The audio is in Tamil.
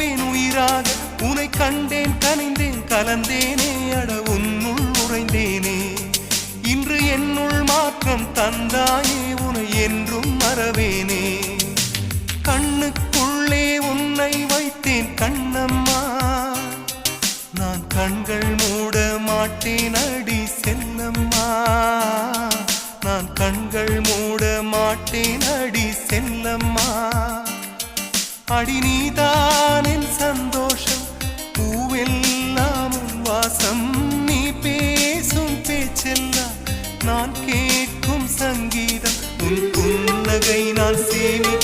இருப்பேன் உயிராக. உனை கண்டேன் கனிந்தேன் கலந்தேனே அட உன்னுள் உறைந்தேனே. இன்று என்னுள் மாற்றம் தந்தாயே உனை என்றும் மறவேனே. கண்ணுக்குள்ளே உன்னை வைத்தேன் கண்ணம்மா, நான் கண்கள் மூட மாட்டேன் அடி செல்லம்மா. நான் கண்கள் மூட மாட்டேன் அடி செல்லம்மா. அடி நீதான் என் சந்தோஷம், பூவெல்லாம் உன் வாசம். நீ பேசும் பேச்செல்லாம் நான் கேட்கும் சங்கீதம். உன் புன்னகை நான் சேமி